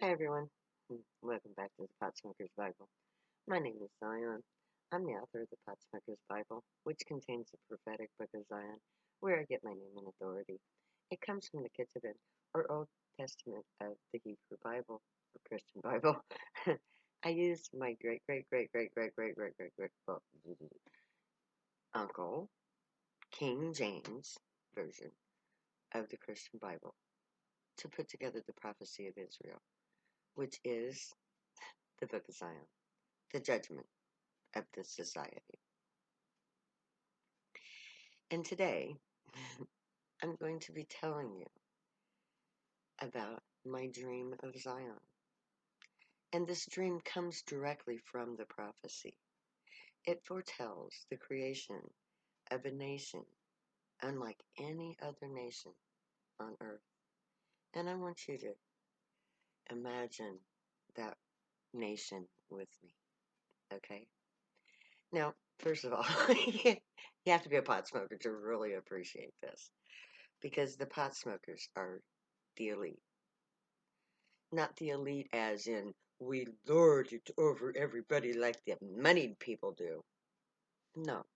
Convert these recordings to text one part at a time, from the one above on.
Hi everyone, welcome back to the Pot Smoker's Bible. My name is Zion. I'm the author of the Pot Smoker's Bible, which contains the prophetic book of Zion, where I get my name and authority. It comes from the Ketuvim, or Old Testament of the Hebrew Bible, or Christian Bible. I used my great great great great great great great great great uncle King James version of the Christian Bible to put together the prophecy of Israel, which is the Book of Zion, the judgment of this society. And today, I'm going to be telling you about my dream of Zion. And this dream comes directly from the prophecy. It foretells the creation of a nation unlike any other nation on earth. And I want you to imagine that nation with me, okay? Now, first of all, you have to be a pot smoker to really appreciate this because the pot smokers are the elite. Not the elite as in we lord it over everybody like the moneyed people do. No.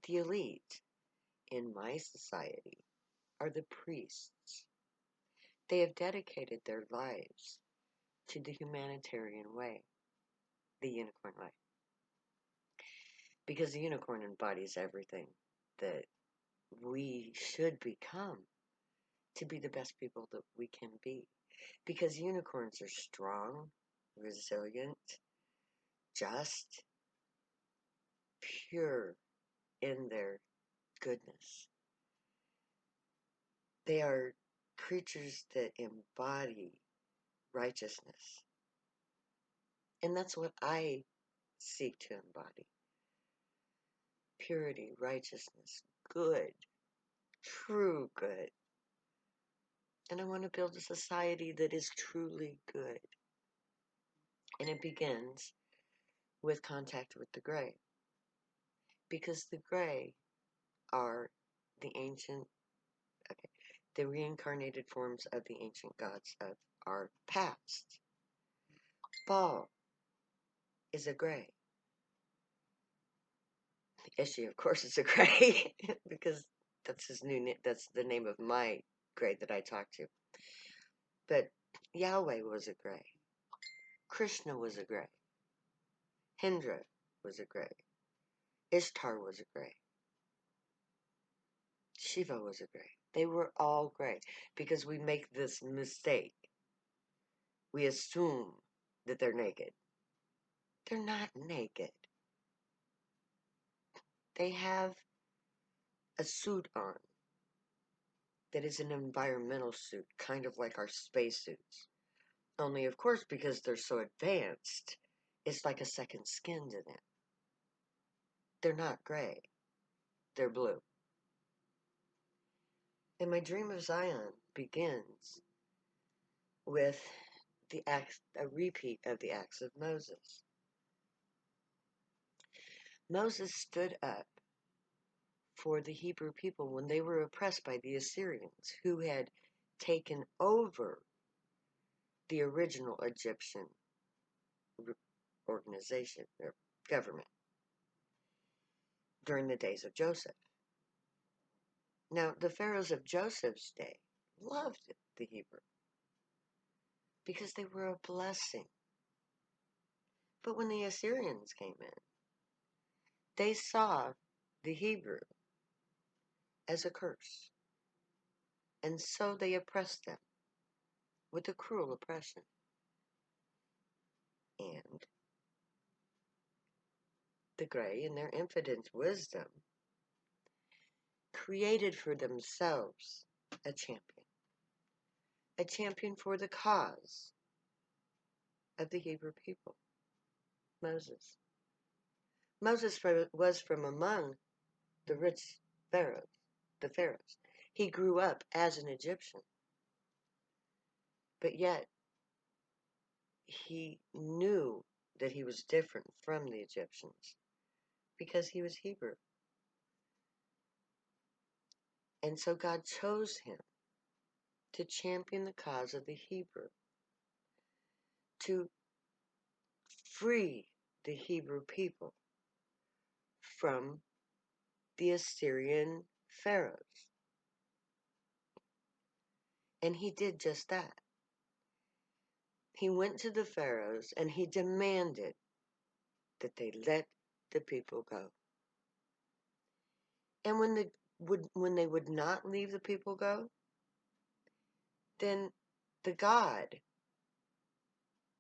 The elite in my society are the priests. They have dedicated their lives to the humanitarian way, the unicorn way. Because the unicorn embodies everything that we should become to be the best people that we can be. Because unicorns are strong, resilient, just, pure in their goodness. They are creatures that embody righteousness. And that's what I seek to embody. Purity, righteousness, good, true good. And I want to build a society that is truly good. And it begins with contact with the gray. Because the gray are the ancient, okay, the reincarnated forms of the ancient gods of our past. Baal is a gray. Issue, of course, is a gray because that's his new. That's the name of my gray that I talked to. But Yahweh was a gray. Krishna was a gray. Indra was a gray. Ishtar was a gray. Shiva was a gray. They were all gray because we make this mistake. We assume that they're naked. They're not naked. They have a suit on that is an environmental suit, kind of like our spacesuits. Only, of course, because they're so advanced, it's like a second skin to them. They're not gray, they're blue. And my dream of Zion begins with a repeat of the acts of Moses. Moses stood up for the Hebrew people when they were oppressed by the Assyrians, who had taken over the original Egyptian organization or government during the days of Joseph. Now, the pharaohs of Joseph's day loved the Hebrew because they were a blessing. But when the Assyrians came in, they saw the Hebrew as a curse, and so they oppressed them with a cruel oppression. And the Grey, in their infinite wisdom, created for themselves a champion for the cause of the Hebrew people, Moses. Moses was from among the rich pharaohs, the pharaohs. He grew up as an Egyptian, but yet he knew that he was different from the Egyptians because he was Hebrew. And so God chose him to champion the cause of the Hebrew. to free the Hebrew people from the Assyrian pharaohs. And he did just that. He went to the pharaohs and he demanded that they let the people go. And when they would not leave the people go, then the God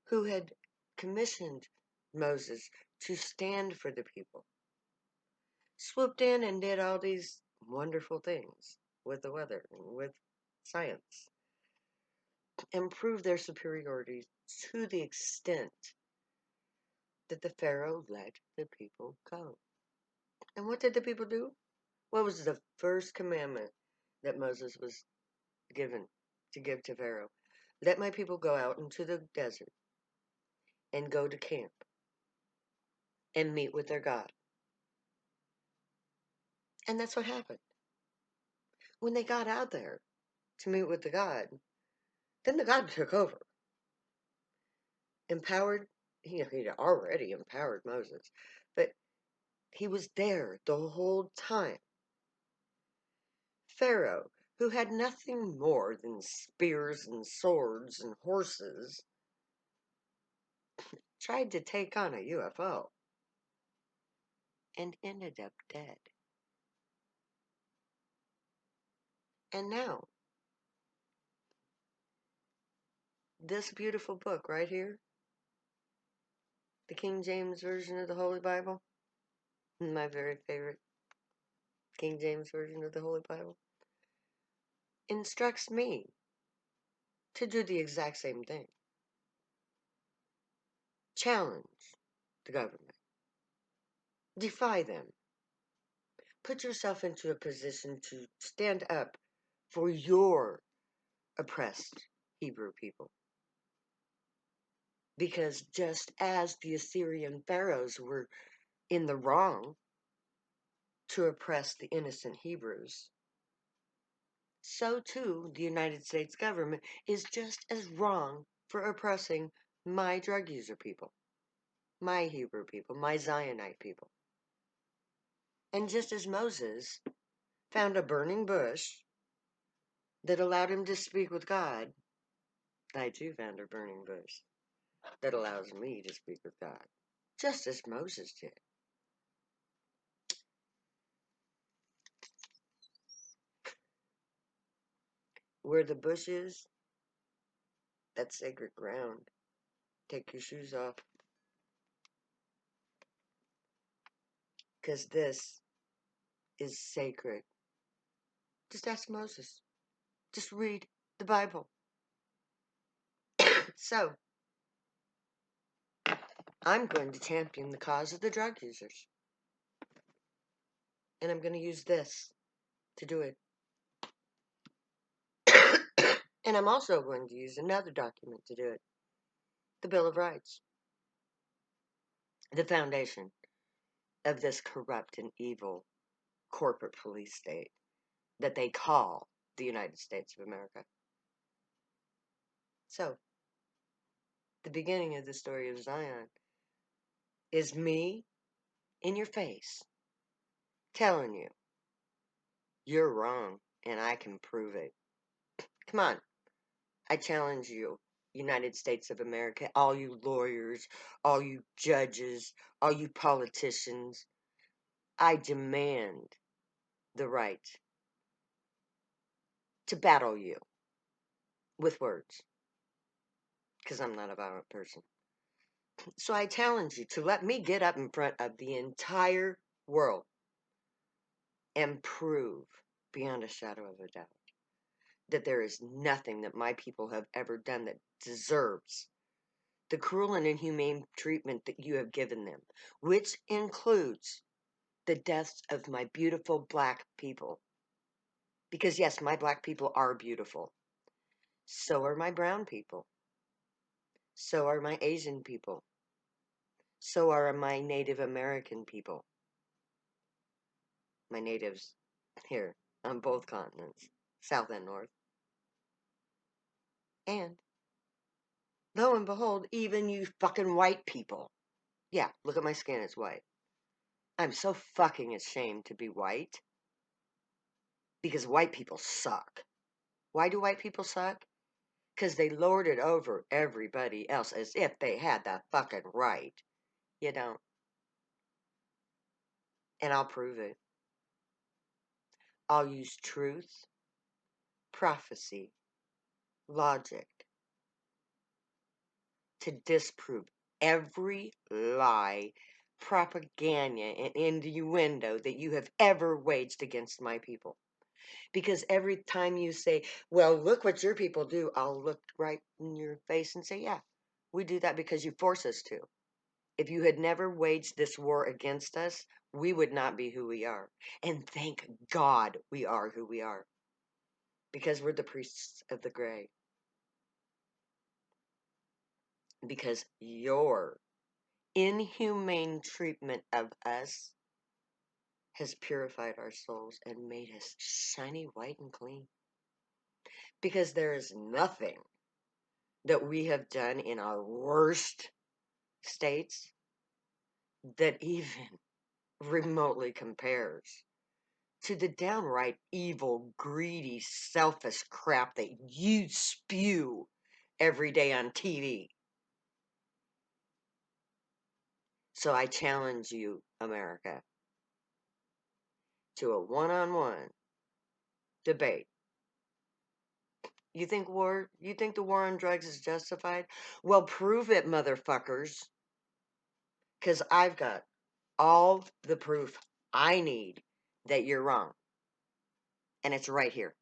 who had commissioned Moses to stand for the people swooped in and did all these wonderful things with the weather and with science and proved their superiority to the extent that the Pharaoh let the people go. And what did the people do? What was the first commandment that Moses was given to give to Pharaoh? Let my people go out into the desert and go to camp and meet with their God. And that's what happened. When they got out there to meet with the God, then the God took over. Empowered, he'd already empowered Moses, but he was there the whole time. Pharaoh, who had nothing more than spears and swords and horses, tried to take on a UFO and ended up dead. And now, this beautiful book right here, the King James Version of the Holy Bible, my very favorite King James Version of the Holy Bible, instructs me to do the exact same thing. Challenge the government. Defy them. Put yourself into a position to stand up for your oppressed Hebrew people. Because just as the Assyrian pharaohs were in the wrong to oppress the innocent Hebrews, so too the United States government is just as wrong for oppressing my drug user people, my Hebrew people, my Zionite people. And just as Moses found a burning bush that allowed him to speak with God, I too found a burning bush that allows me to speak with God, just as Moses did. Where the bush is, that's sacred ground. Take your shoes off. Because this is sacred. Just ask Moses. Just read the Bible. So, I'm going to champion the cause of the drug users. And I'm going to use this to do it. And I'm also going to use another document to do it. The Bill of Rights. The foundation of this corrupt and evil corporate police state that they call the United States of America. So, the beginning of the story of Zion is me in your face telling you you're wrong and I can prove it. Come on. I challenge you, United States of America, all you lawyers, all you judges, all you politicians. I demand the right to battle you with words because I'm not a violent person. So I challenge you to let me get up in front of the entire world and prove beyond a shadow of a doubt that there is nothing that my people have ever done that deserves the cruel and inhumane treatment that you have given them, which includes the deaths of my beautiful black people. Because yes, my black people are beautiful. So are my brown people. So are my Asian people. So are my Native American people. My natives here on both continents, South and North. And Lo and behold, even you fucking white people. Yeah, look at my skin, it's white. I'm so fucking ashamed to be white because white people suck. Why do white people suck? Because they lord it over everybody else as if they had that fucking right. You don't. And I'll prove it. I'll use truth, prophecy, logic to disprove every lie, propaganda, and innuendo that you have ever waged against my people. Because every time you say, well, look what your people do, I'll look right in your face and say, yeah, we do that because you force us to. If you had never waged this war against us, we would not be who we are. And thank God we are who we are. Because we're the priests of the gray. Because your inhumane treatment of us has purified our souls and made us shiny white and clean. Because there is nothing that we have done in our worst states that even remotely compares to the downright evil, greedy, selfish crap that you spew every day on TV. So I challenge you, America, to a one-on-one debate. You think the war on drugs is justified? Well, prove it, motherfuckers. Because I've got all the proof I need that you're wrong. And it's right here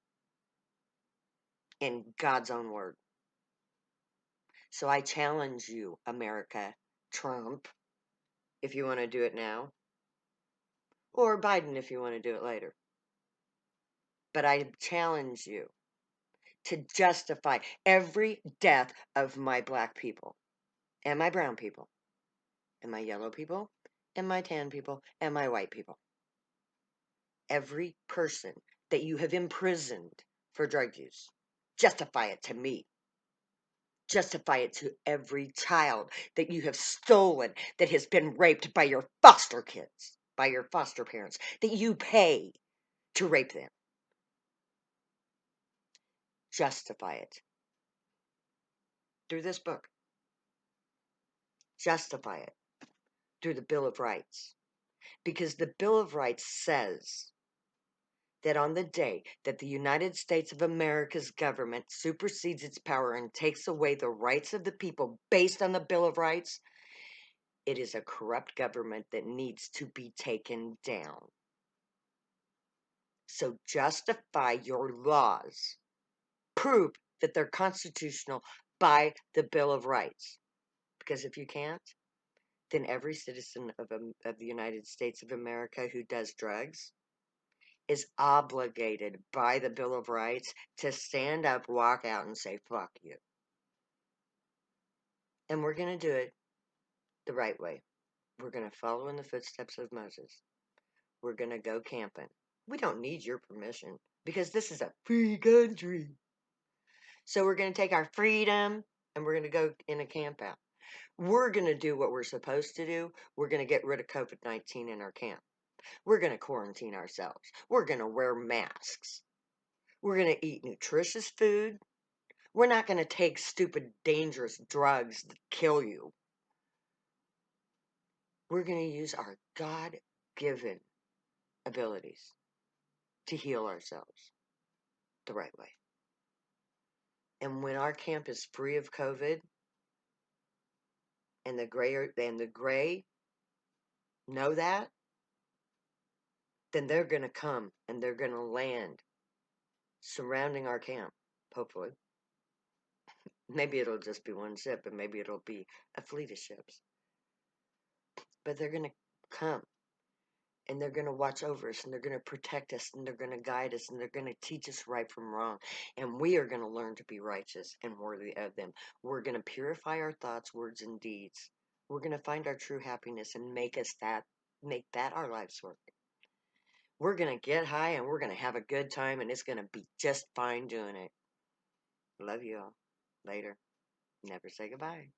in God's own word. So I challenge you, America, Trump, if you want to do it now, or Biden if you want to do it later. But I challenge you to justify every death of my black people, and my brown people, and my yellow people, and my tan people, and my white people. Every person that you have imprisoned for drug use. Justify it to me. Justify it to every child that you have stolen that has been raped by your foster kids, by your foster parents, that you pay to rape them. Justify it through this book. Justify it through the Bill of Rights. Because the Bill of Rights says that on the day that the United States of America's government supersedes its power and takes away the rights of the people based on the Bill of Rights, it is a corrupt government that needs to be taken down. So justify your laws. Prove that they're constitutional by the Bill of Rights. Because if you can't, then every citizen of the United States of America who does drugs is obligated by the Bill of Rights to stand up, walk out, and say, fuck you. And we're going to do it the right way. We're going to follow in the footsteps of Moses. We're going to go camping. We don't need your permission because this is a free country. So we're going to take our freedom and we're going to go in a camp out. We're going to do what we're supposed to do. We're going to get rid of COVID-19 in our camp. We're going to quarantine ourselves. We're going to wear masks. We're going to eat nutritious food. We're not going to take stupid, dangerous drugs that kill you. We're going to use our God-given abilities to heal ourselves the right way. And when our camp is free of COVID, and the gray know that, then they're going to come and they're going to land surrounding our camp, hopefully. Maybe it'll just be one ship, and maybe it'll be a fleet of ships. But they're going to come, and they're going to watch over us, and they're going to protect us, and they're going to guide us, and they're going to teach us right from wrong. And we are going to learn to be righteous and worthy of them. We're going to purify our thoughts, words, and deeds. We're going to find our true happiness and make that our life's work. We're going to get high, and we're going to have a good time, and it's going to be just fine doing it. Love you all. Later. Never say goodbye.